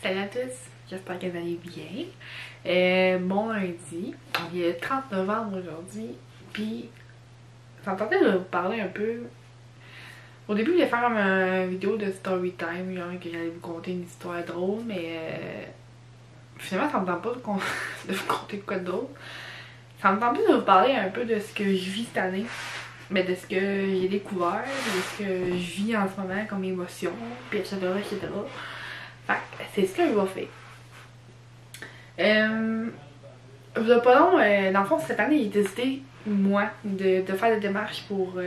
Salut à tous, j'espère que vous allez bien. Bon lundi, il est le 30 novembre aujourd'hui, puis ça me tentait de vous parler un peu. Au début, je voulais faire comme une vidéo de story time, genre que j'allais vous conter une histoire drôle, mais finalement ça me tente pas de vous conter quoi de drôle. Ça me tente plus de vous parler un peu de ce que je vis cette année, mais de ce que j'ai découvert, de ce que je vis en ce moment comme émotion, puis etc. etc. Fait que c'est ce que je vais faire. Je veux pas long, dans le fond, cette année, j'ai décidé, moi, de faire des démarches pour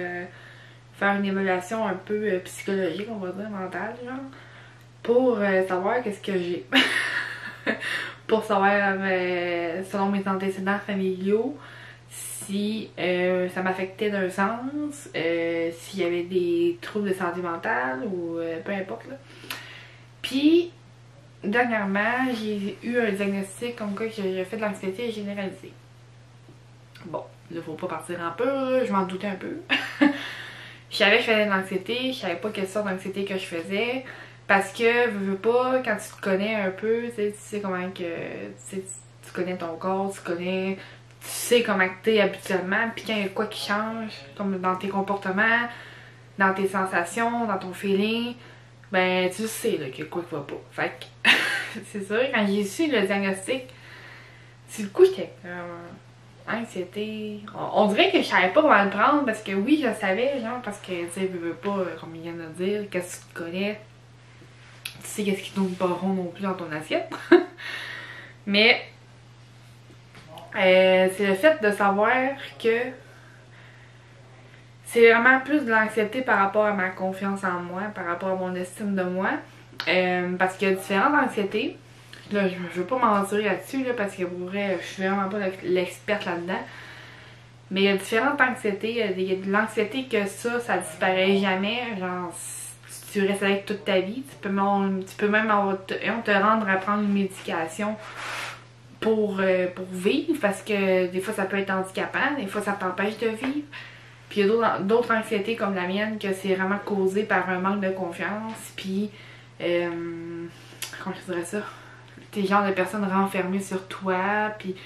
faire une évaluation un peu psychologique, on va dire, mentale, genre, pour savoir qu'est-ce que j'ai. Pour savoir, selon mes antécédents familiaux, si ça m'affectait d'un sens, s'il y avait des troubles de santé mentale ou peu importe, là. Puis, dernièrement, j'ai eu un diagnostic comme quoi que j'ai fait de l'anxiété généralisée. Bon, là, faut pas partir en peur, je m'en doutais un peu. Je savais que je faisais de l'anxiété, je savais pas quelle sorte d'anxiété que je faisais. Parce que, veux pas, quand tu te connais un peu, tu sais comment que. Tu connais ton corps, tu sais comment que t'es habituellement, puis quand il y a quoi qui change, comme dans tes comportements, dans tes sensations, dans ton feeling, ben tu sais là, qu'il y a quoi qui va pas. Fait que, c'est ça, quand j'ai su le diagnostic, sur le coup, j'étais anxiété. On dirait que je savais pas comment le prendre parce que oui, je savais, genre, parce que tu sais, veux pas, comme il vient de dire, qu'est-ce que tu connais, tu sais qu'est-ce qui tourne pas rond non plus dans ton assiette. Mais c'est le fait de savoir que c'est vraiment plus de l'anxiété par rapport à ma confiance en moi, par rapport à mon estime de moi. Parce qu'il y a différentes anxiétés. Là, je veux pas mentir là-dessus, là, parce que pour vrai, je suis vraiment pas l'experte là-dedans. Mais il y a différentes anxiétés. Il y a de l'anxiété que ça disparaît jamais. Genre, si tu restes avec toute ta vie, tu peux même te rendre à prendre une médication pour vivre. Parce que des fois, ça peut être handicapant. Des fois, ça t'empêche de vivre. Puis il y a d'autres anxiétés comme la mienne que c'est vraiment causé par un manque de confiance. Puis, comment je dirais ça? T'es genre de personne renfermée sur toi, puis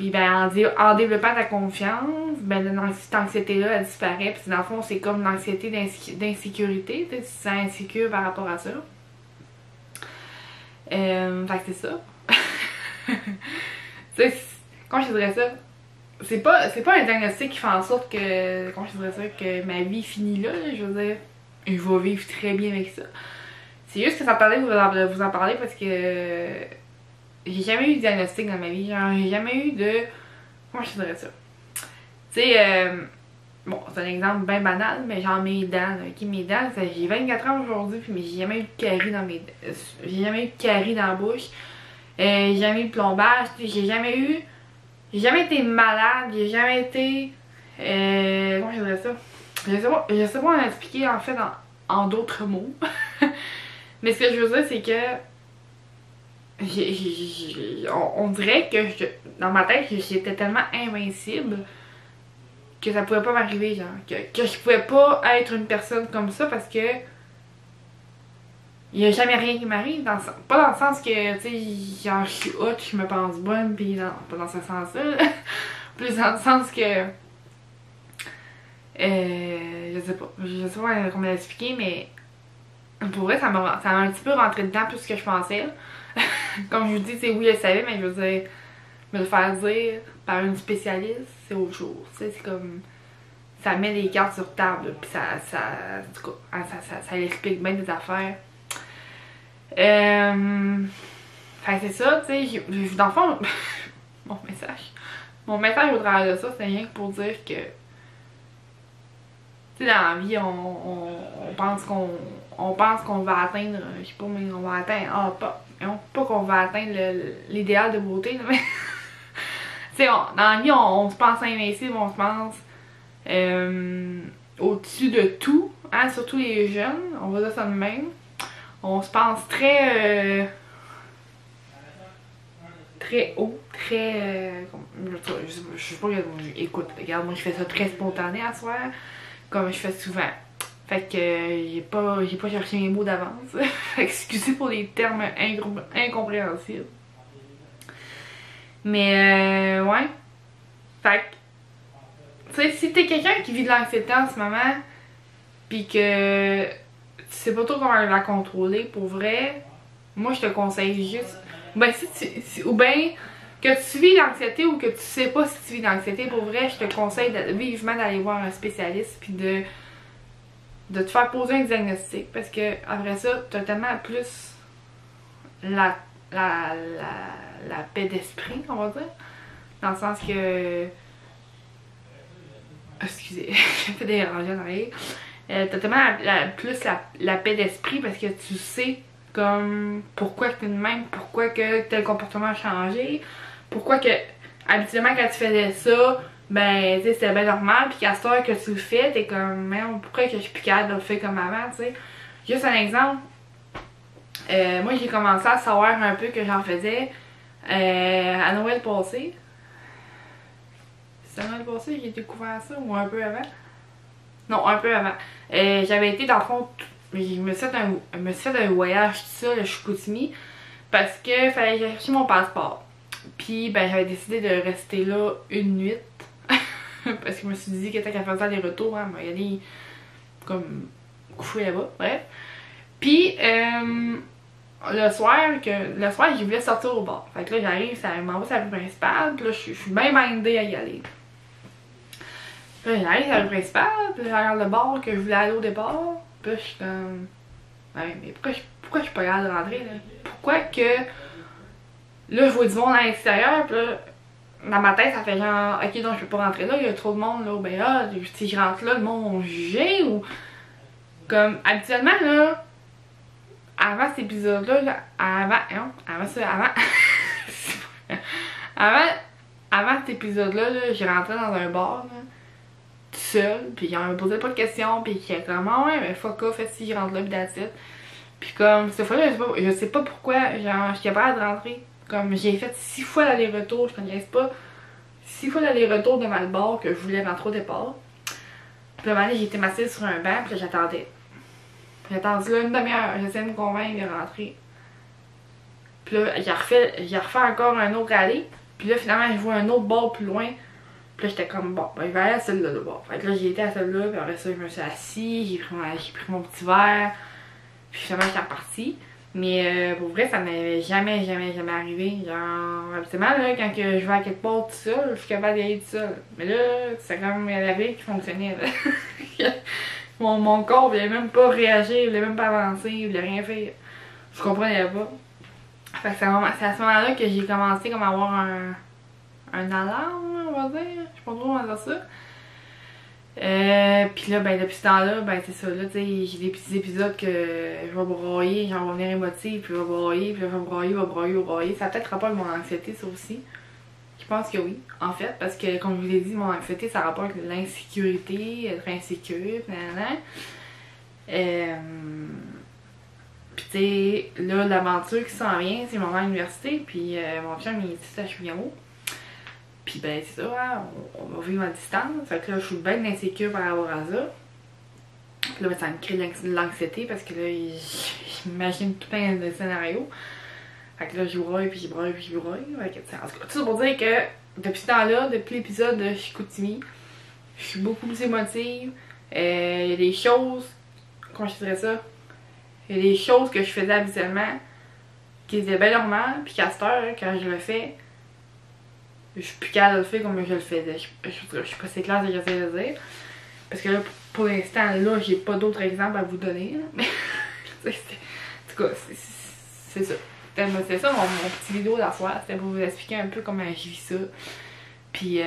ben en développant ta confiance, ben cette anxiété-là, elle disparaît, puis dans le fond, c'est comme l'anxiété d'insécurité, tu te sens insécure par rapport à ça. Fait que c'est ça. Tu sais, comment je dirais ça? C'est pas un diagnostic qui fait en sorte que, comment je dirais ça, que ma vie finit là, je veux dire, je vais vivre très bien avec ça. C'est juste que ça me parlait de vous en parler parce que j'ai jamais eu de diagnostic dans ma vie. Genre, j'ai jamais eu de. Comment je dirais ça? Tu sais, bon, c'est un exemple bien banal, mais genre mes dents. Là, ok, mes dents, j'ai 24 ans aujourd'hui, mais j'ai jamais eu de carie dans mes dents. J'ai jamais eu de carie dans la bouche. J'ai jamais eu de plombage. J'ai jamais été malade. J'ai jamais été. Comment je dirais ça? Je sais pas en expliquer en fait en d'autres mots. Mais ce que je veux dire, c'est que on dirait que dans ma tête, j'étais tellement invincible que ça pouvait pas m'arriver, genre. Que je pouvais pas être une personne comme ça parce que il y a jamais rien qui m'arrive. Pas dans le sens que, tu sais, genre, je suis hot, je me pense bonne, pis non, pas dans ce sens-là. Plus dans le sens que. Je sais pas comment l'expliquer, mais. Pour vrai, ça m'a un petit peu rentré dedans plus que je pensais. Comme je vous dis, oui, je le savais, mais je veux dire, me le faire dire par une spécialiste, c'est autre chose. C'est comme. Ça met les cartes sur table, puis en tout cas, ça explique bien des affaires. Fait que c'est ça, tu sais, dans le fond, mon message au travers de ça, c'est rien que pour dire que. Tu sais, dans la vie, on pense qu'on va atteindre, je sais pas, mais on va atteindre, pas qu'on va atteindre l'idéal de beauté, mais tu sais, dans la vie, on se pense invincible, on se pense au-dessus de tout, hein, surtout les jeunes, on va dire ça de même. On se pense très haut, très je sais pas, écoute, regarde, moi je fais ça très spontané à soir, comme je fais souvent. Fait que j'ai pas cherché mes mots d'avance. Excusez pour les termes incompréhensibles. Mais ouais. Fait que, tu sais, si t'es quelqu'un qui vit de l'anxiété en ce moment, pis que tu sais pas trop comment la contrôler, pour vrai, moi je te conseille juste. Ben ou bien que tu vis l'anxiété ou que tu sais pas si tu vis l'anxiété, pour vrai, je te conseille vivement d'aller voir un spécialiste puis de te faire poser un diagnostic, parce que après ça, t'as tellement plus la paix d'esprit, on va dire. Dans le sens que. Excusez, j'ai fait des rangements en arrière. T'as tellement plus la paix d'esprit parce que tu sais comme pourquoi que t'es de même, pourquoi que tel comportement a changé, pourquoi que habituellement quand tu faisais ça, ben tu sais c'était bien normal, puis qu'à cette heure que tu le fais, t'es comme merde, pourquoi que je suis plus capable de le faire comme avant, tu sais. Juste un exemple, moi j'ai commencé à savoir un peu que j'en faisais à Noël passé. C'est à Noël passé que j'ai découvert ça ou un peu avant? Non, un peu avant. J'avais été dans le fond, je me suis fait un voyage tout ça, le Chicoutimi, parce que fallait que j'aille chercher mon passeport. Puis ben j'avais décidé de rester là une nuit. Parce que je me suis dit que tant qu'à faire ça les retours, hein, il y aller comme coucher là-bas, bref. Puis le soir, je voulais sortir au bar. Fait que là j'arrive, ça m'en va sur la rue principale, puis là je suis bien mindée à y aller. Puis là j'arrive sur la rue principale, puis là je regarde le bar que je voulais aller au départ. Puis là je suis comme. Ouais, mais pourquoi je suis pas capable de rentrer là? Pourquoi que. Là je vois du monde à l'extérieur, puis là. Dans ma tête, ça fait genre, ok, donc je peux pas rentrer là, il y a trop de monde là, ben là, si je rentre là, le monde va juger ou. Comme, habituellement là, avant cet épisode-là, avant cet épisode-là, j'ai rentré dans un bar, là, tout seul, pis on me posait pas de questions, pis qui est comme, ah ouais, mais fuck off, fait si je rentre là, pis that's it. Pis comme, cette fois-là, je sais pas pourquoi, genre, je suis capable de rentrer. Comme, j'ai fait 6 fois l'aller-retour, je connaissais pas, 6 fois l'aller-retour devant le bar que je voulais rentrer au départ. Puis là, j'ai été m'assise sur un banc, pis là, j'attendais. J'ai attendu là une demi-heure, j'essayais de me convaincre de rentrer. Puis là, j'ai refait encore un autre aller. Puis là, finalement, je vois un autre bar plus loin. Puis là, j'étais comme, bon, ben, je vais aller à celle-là, le bar. Fait que là, j'ai été à celle-là, puis après ça, je me suis assise, j'ai pris mon petit verre. Puis finalement, j'étais repartie. Mais pour vrai, ça m'avait jamais arrivé. Genre, habituellement, là, quand que je vais à quelque part tout seul, je suis capable d'y aller tout seul. Mais là, c'est comme la vie qui fonctionnait, là. Mon corps voulait même pas réagir, il voulait même pas avancer, il voulait rien faire. Je comprenais pas. Fait que c'est à ce moment-là que j'ai commencé comme à avoir un alarme, on va dire. Je sais pas trop comment dire ça. Pis là, ben depuis ce temps-là, ben c'est ça, là, tu sais, j'ai des petits épisodes que je vais broyer, genre, je vais venir émotive, puis je vais broyer, puis là, je vais broyer. Ça a peut-être rapport avec mon anxiété, ça aussi. Je pense que oui, en fait, parce que, comme je vous l'ai dit, mon anxiété, ça rapporte avec l'insécurité, être insécure, nanana. Pis tu sais, là, l'aventure qui s'en vient, c'est mon moment à l'université, puis mon chum, il est ici à Chevignon. Pis ben c'est ça, hein, on va vivre à distance. Fait que là, je suis bien insécure par rapport à ça. Puis là, ben, ça me crée de l'anxiété parce que là, j'imagine tout plein de scénarios. Fait que là, je broye, puis je broye, puis je broye. En tout cas, tout ça pour dire que depuis ce temps-là, depuis l'épisode de Chicoutimi, je suis beaucoup plus émotive. Il y a des choses, comment je dirais ça? Il y a des choses que je faisais habituellement qui étaient bien normales, puis qu'à cette heure, quand je le fais, je suis plus capable de le faire comme je le faisais. Je sais pas si c'est clair ce que j'essaie de dire. Parce que là, pour l'instant, là, j'ai pas d'autres exemples à vous donner. Mais en tout cas, c'est ça. C'est ça mon petit vidéo d'affaires. C'était pour vous expliquer un peu comment je vis ça. Puis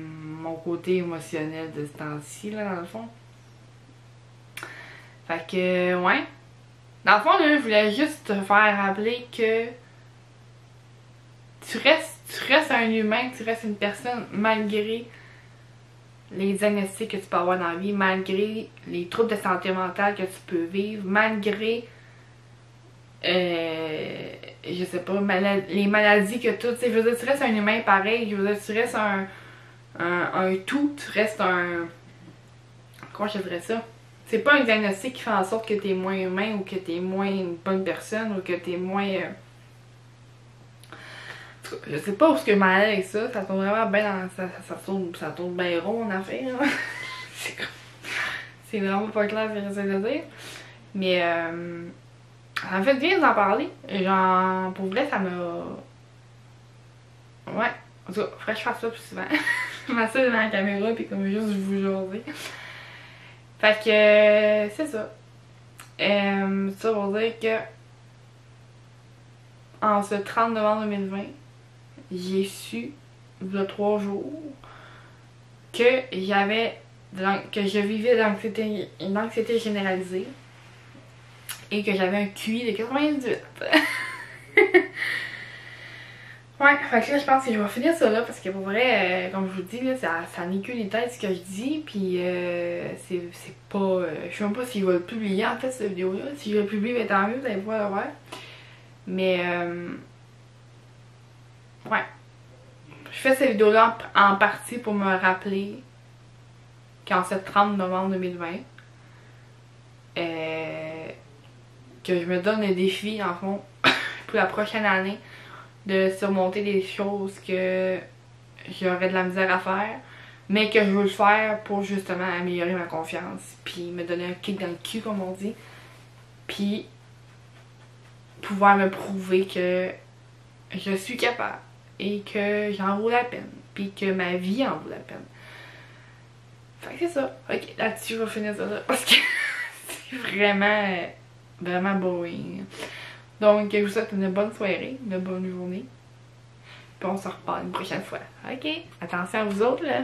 mon côté émotionnel de ce temps-ci, là, dans le fond. Fait que, ouais. Dans le fond, là, je voulais juste te faire rappeler que tu restes un humain, tu restes une personne malgré les diagnostics que tu peux avoir dans la vie, malgré les troubles de santé mentale que tu peux vivre, malgré je sais pas, les maladies que tu as. Je veux dire, tu restes un humain pareil, je veux dire, tu restes un tout, tu restes un. Comment je dirais ça? C'est pas un diagnostic qui fait en sorte que t'es moins humain ou que t'es moins une bonne personne ou que t'es moins... Je sais pas où ce que je m'en allais avec ça. Ça tourne vraiment bien dans... Ça tourne bien rond en affaire. C'est vraiment pas clair ce que j'essaie de dire. Mais ça me fait bien d'en parler. Genre, pour vrai, ça m'a... Ouais. En tout cas, faudrait que je fasse ça plus souvent. Je m'assieds devant la caméra pis comme juste je vous jaser. Fait que c'est ça. Ça pour dire que en ce 30 novembre 2020, j'ai su, il y a 3 jours, que je vivais une anxiété généralisée et que j'avais un QI de 98. Ouais, fait que là, je pense que je vais finir ça là parce que pour vrai, comme je vous dis, là, ça n'est que les têtes ce que je dis, puis c'est pas. Je sais même pas si je vais le publier en fait cette vidéo-là. Si je le publie, ben tant mieux, vous allez pouvoir le voir. Mais ouais. Je fais cette vidéo-là en partie pour me rappeler qu'en ce 30 novembre 2020, que je me donne le défi, en fond, pour la prochaine année, de surmonter des choses que j'aurais de la misère à faire, mais que je veux le faire pour justement améliorer ma confiance, puis me donner un kick dans le cul, comme on dit, puis pouvoir me prouver que je suis capable et que j'en vaut la peine, puis que ma vie en vaut la peine. Fait que c'est ça. Ok, là-dessus, je vais finir ça là, parce que c'est vraiment boring. Donc, je vous souhaite une bonne soirée, une bonne journée. Puis on se reparle une prochaine fois. Ok? Attention à vous autres, là.